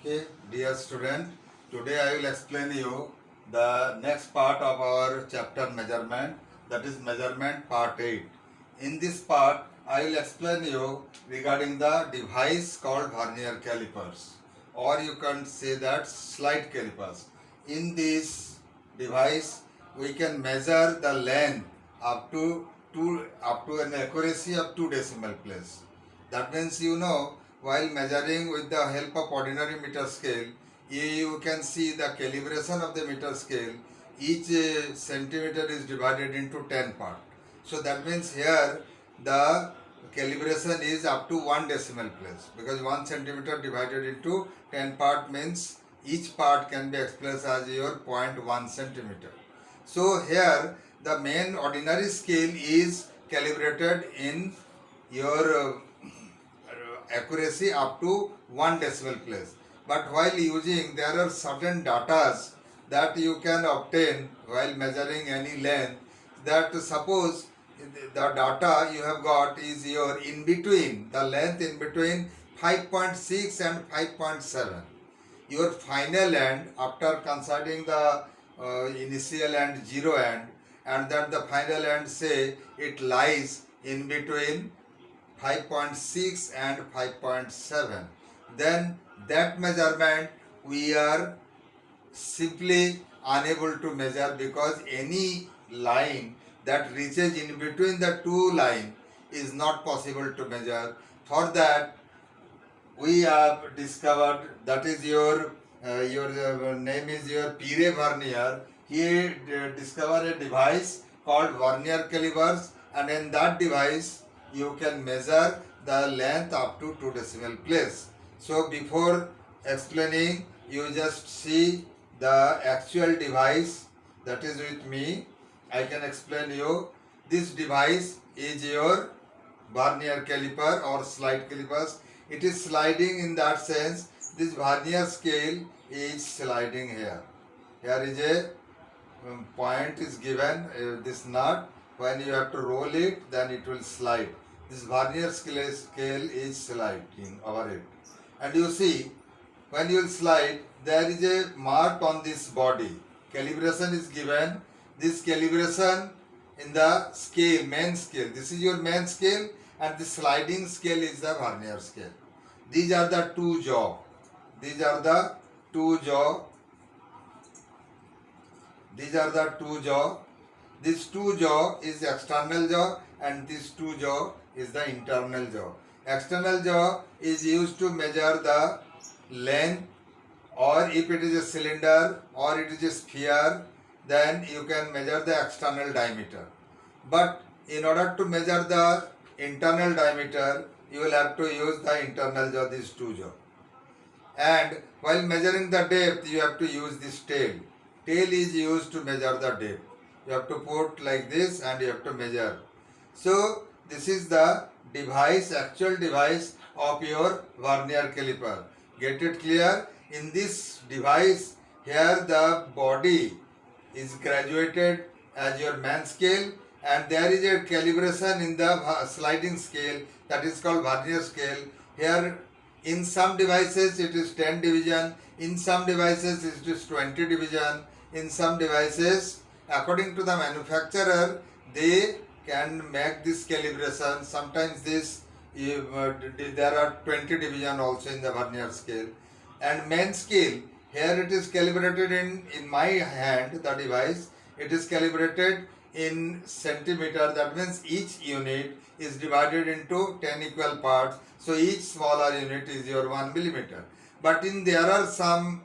Okay, dear student, today I will explain you the next part of our chapter measurement, that is measurement part 8. In this part, I will explain you regarding the device called vernier calipers, or you can say that slide calipers. In this device, we can measure the length up to an accuracy of 2 decimal place. That means while measuring with the help of ordinary meter scale, you can see the calibration of the meter scale. Each centimeter is divided into 10 parts. So that means here the calibration is up to 1 decimal place, because 1 centimeter divided into 10 part means each part can be expressed as your 0.1 centimeter. So here the main ordinary scale is calibrated in your accuracy up to 1 decimal place. But while using, there are certain datas that you can obtain while measuring any length. That suppose the data you have got is your in between, the length in between 5.6 and 5.7. Your final end, after considering the initial and zero end, and then the final end, say it lies in between 5.6 and 5.7, then that measurement we are simply unable to measure, because any line that reaches in between the two lines is not possible to measure. For that we have discovered, that is your name is your Pierre Vernier. He discovered a device called vernier calipers, and in that device you can measure the length up to 2 decimal place. So before explaining, you just see the actual device that is with me. I can explain you. This device is your vernier caliper or slide calipers. It is sliding in that sense. This vernier scale is sliding here. Here is a point is given, this nut. When you have to roll it, then it will slide. This vernier scale is sliding over it. And you see, when you will slide, there is a mark on this body. Calibration is given. This calibration in the scale, main scale. This is your main scale, and the sliding scale is the vernier scale. These are the two jaw. These are the two jaw. These are the two jaw. This two jaw is external jaw, and this two jaw is the internal jaw. External jaw is used to measure the length, or if it is a cylinder or it is a sphere, then you can measure the external diameter. But in order to measure the internal diameter, you will have to use the internal jaw, these two jaw. And while measuring the depth, you have to use this tail. Tail is used to measure the depth. You have to put like this and you have to measure. So this is the device, actual device of your vernier caliper. Get it clear? In this device, here the body is graduated as your main scale, and there is a calibration in the sliding scale, that is called vernier scale. Here in some devices it is 10 division, in some devices it is 20 division, in some devices according to the manufacturer they can make this calibration. Sometimes this there are 20 division also in the vernier scale. And main scale, here it is calibrated in my hand, the device, it is calibrated in centimeter. That means each unit is divided into 10 equal parts. So each smaller unit is your 1 millimeter. But there are some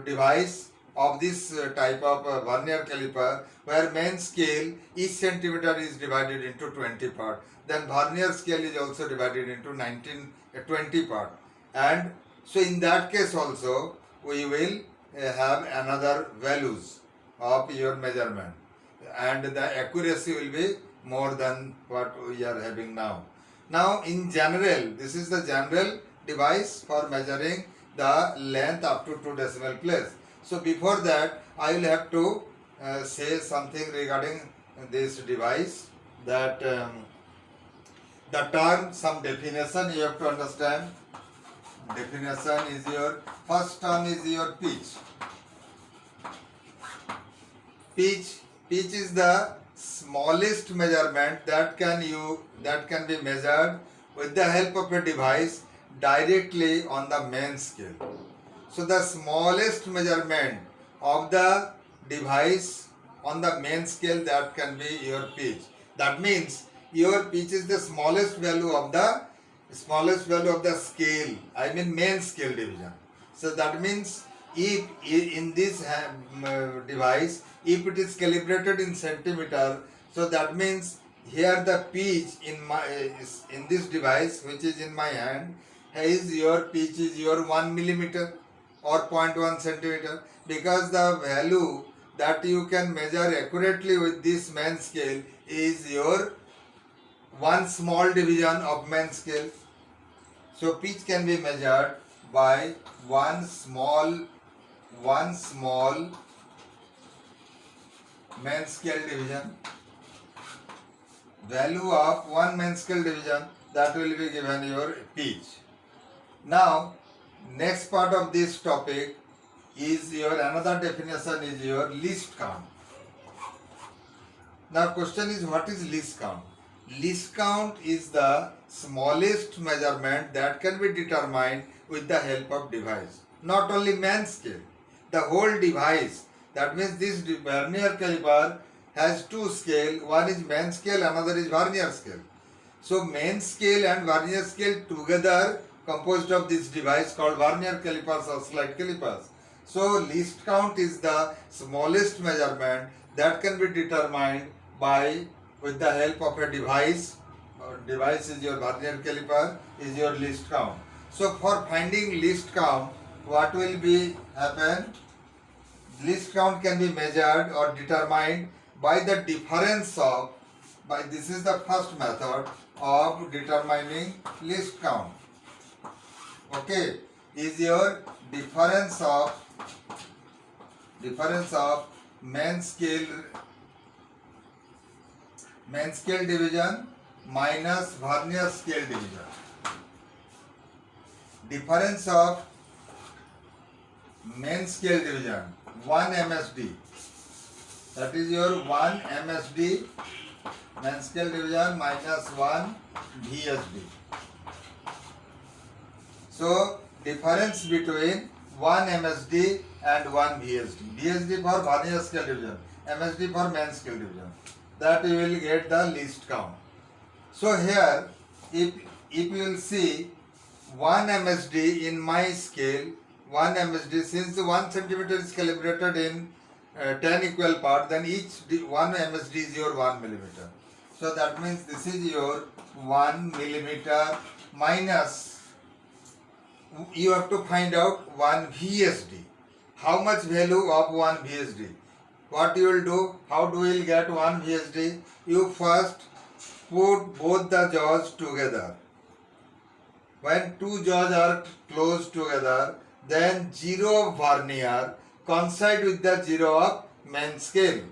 device of this type of vernier caliper where main scale, each centimeter is divided into 20 parts. Then vernier scale is also divided into 20 parts. And so in that case also we will have another values of your measurement, and the accuracy will be more than what we are having now. Now in general, this is the general device for measuring the length up to 2 decimal place. So before that I will have to say something regarding this device, that the term, some definition you have to understand. definition is your first term is your pitch. Pitch is the smallest measurement that can be measured with the help of a device directly on the main scale. So the smallest measurement of the device on the main scale, that can be your pitch. That means your pitch is the smallest value of the scale, I mean main scale division. So that means if in this device, if it is calibrated in centimeter, so that means here the pitch in this device which is in my hand, is your pitch is your 1 millimeter or 0.1 centimeter, because the value that you can measure accurately with this main scale is your one small division of main scale. So pitch can be measured by one small main scale division. Value of one main scale division, that will be given your pitch. Now next part of this topic is your another definition is your least count. Now question is, what is least count? Least count is the smallest measurement that can be determined with the help of device. Not only main scale, the whole device. That means this vernier caliper has two scale, one is main scale, another is vernier scale. So main scale and vernier scale together composed of this device called vernier calipers or slide calipers. So least count is the smallest measurement that can be determined by with the help of a device. Device is your vernier caliper, is your least count. So for finding least count, what will be happen? Least count can be measured or determined by the difference of, this is the first method of determining least count. Okay, is your difference of main scale division minus vernier scale division. Difference of main scale division 1 MSD, that is your 1 MSD main scale division minus 1 VSD. So difference between 1 MSD and 1 VSD. VSD for vernier scale division, MSD for main scale division. That you will get the least count. So here, if you will see 1 MSD in my scale, 1 MSD, since 1 centimeter is calibrated in 10 equal parts, then each 1 MSD is your 1 millimeter. So that means this is your 1 millimeter minus, you have to find out 1 VSD. How much value of 1 VSD? What you will do? How do you will get 1 VSD? You first put both the jaws together. When two jaws are close together, then 0 of vernier coincide with the 0 of main scale.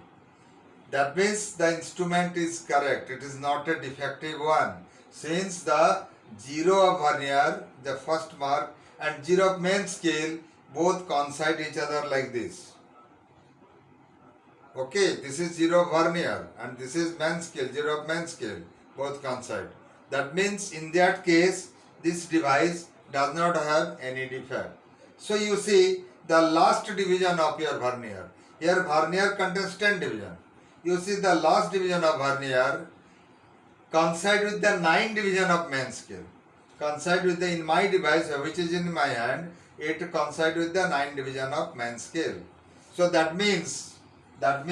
That means the instrument is correct. It is not a defective one. Since the 0 of vernier, the first mark, and 0 of main scale both coincide each other like this. Okay, this is 0 of vernier and this is main scale, 0 of main scale, both coincide. That means in that case, this device does not have any defect. So you see the last division of your vernier. Here vernier contains 10 division. You see the last division of vernier coincide with the 9 division of main scale. Coincide with the, in my device which is in my hand, it coincide with the 9 division of main scale. So that means 10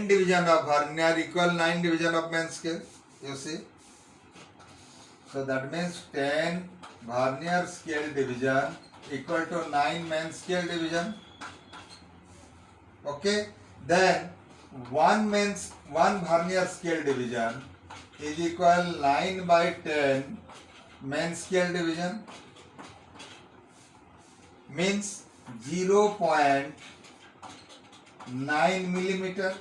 division of vernier equal 9 division of main scale. You see. So that means 10 vernier scale division equal to 9 main scale division. Okay. Then one vernier scale division is equal 9 by 10 main scale division, means 0.9 millimeter.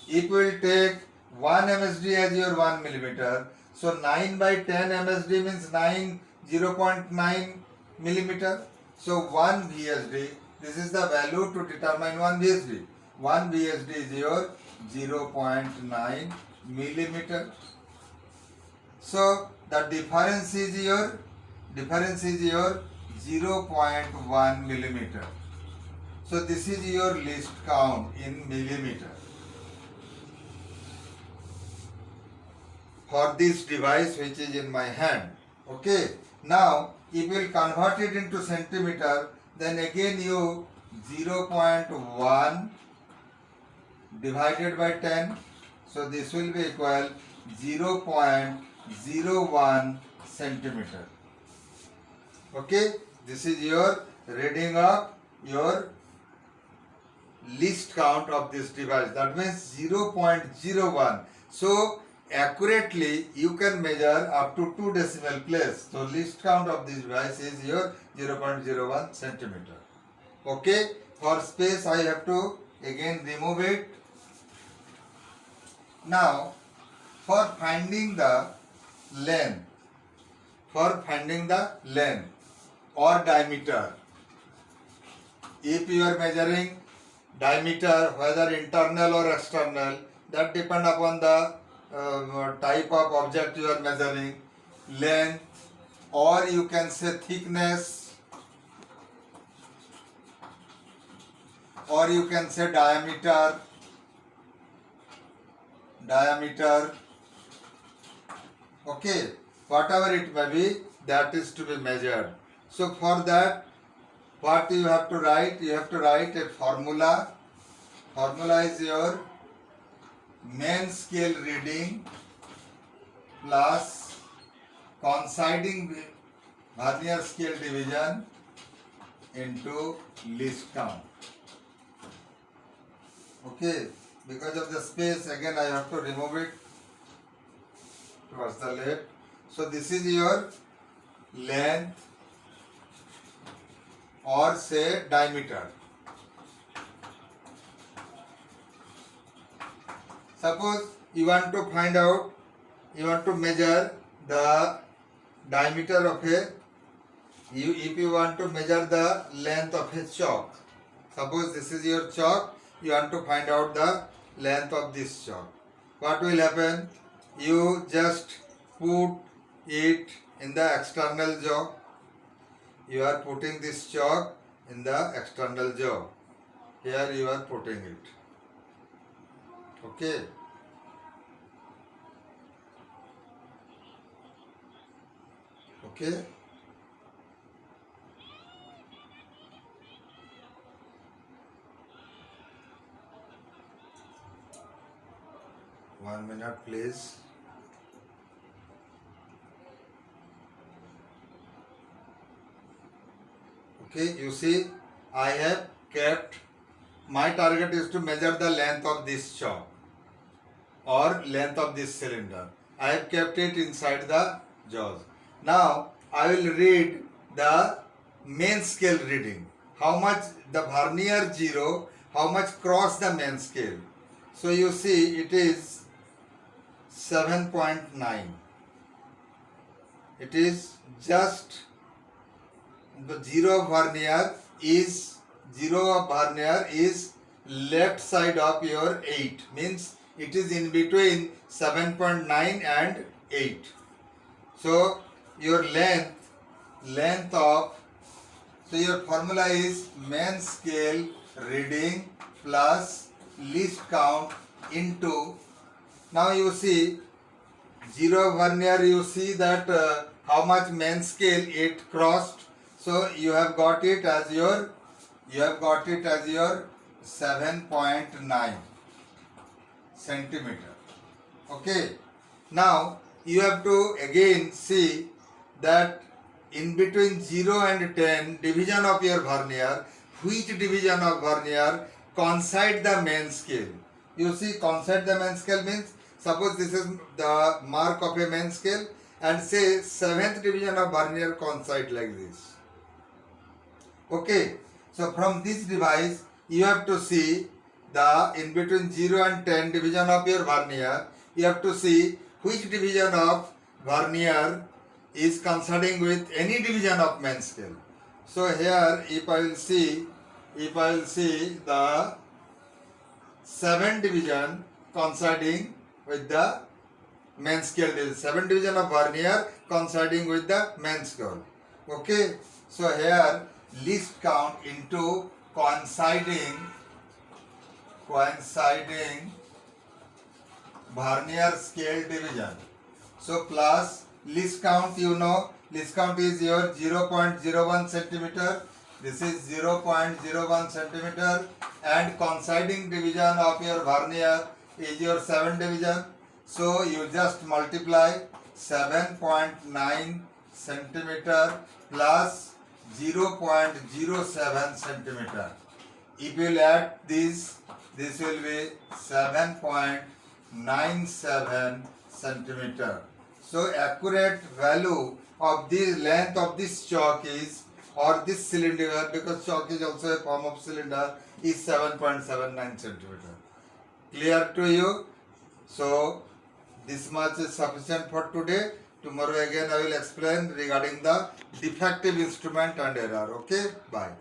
If we will take 1 MSD as your 1 millimeter, So 9 by 10 MSD means 9, 0.9 millimeter. So 1 VSD, this is the value to determine 1 VSD. 1 VSD is your 0.9 millimeter. So the difference is your 0.1 millimeter. So this is your least count in millimeter for this device which is in my hand. Okay. Now if you will convert it into centimeter, then again you 0.1 divided by 10. So this will be equal 0.01 centimeter. Okay. This is your reading of your least count of this device. That means 0.01. So accurately you can measure up to 2 decimal place. So least count of this device is your 0.01 centimeter. Okay. For space I have to again remove it. Now for finding the length or diameter, if you are measuring diameter, whether internal or external, that depend upon the type of object you are measuring, length, or you can say thickness, or you can say diameter, okay, whatever it may be, that is to be measured. So for that, what you have to write? You have to write a formula. Formula is your main scale reading plus coinciding vernier scale division into least count. Okay, because of the space, again I have to remove it towards the left. So this is your length or say diameter. Suppose you want to find out, you want to measure the diameter of if you want to measure the length of a chalk. Suppose this is your chalk, you want to find out the length of this chalk. What will happen? You just put it in the external jaw. You are putting this chalk in the external jaw. Here you are putting it. Okay. Okay. One minute, please. Okay, you see, I have kept, my target is to measure the length of this chalk or length of this cylinder. I have kept it inside the jaws. Now, I will read the main scale reading. How much the vernier 0, how much cross the main scale. So, you see, it is 7.9. It is just the 0 of vernier is left side of your 8, means it is in between 7.9 and 8. So your length of, so your formula is main scale reading plus least count into, now you see 0 vernier, you see that how much main scale it crossed. So you have got it as your 7.9 centimeter. Okay. Now you have to again see that in between 0 and 10 division of your vernier, which division of vernier coincide the main scale. You see, coincide the main scale means, suppose this is the mark of a main scale and say 7th division of vernier coincide like this. Okay, so from this device you have to see the in between 0 and 10 division of your vernier, you have to see which division of vernier is coinciding with any division of main scale. So here if I will see the 7 division coinciding with the main scale division, 7 division of vernier coinciding with the main scale. Okay, so here least count into coinciding vernier scale division. So plus least count, you know, least count is your 0.01 centimeter. This is 0.01 centimeter, and coinciding division of your vernier is your 7 division. So you just multiply 7.9 centimeter plus 0.07 centimeter. If you add this will be 7.97 centimeter. So accurate value of the length of this chalk is, or this cylinder, because chalk is also a form of cylinder, is 7.79 centimeter. Clear to you? So this much is sufficient for today. Tomorrow again I will explain regarding the defective instrument and error. Okay, bye.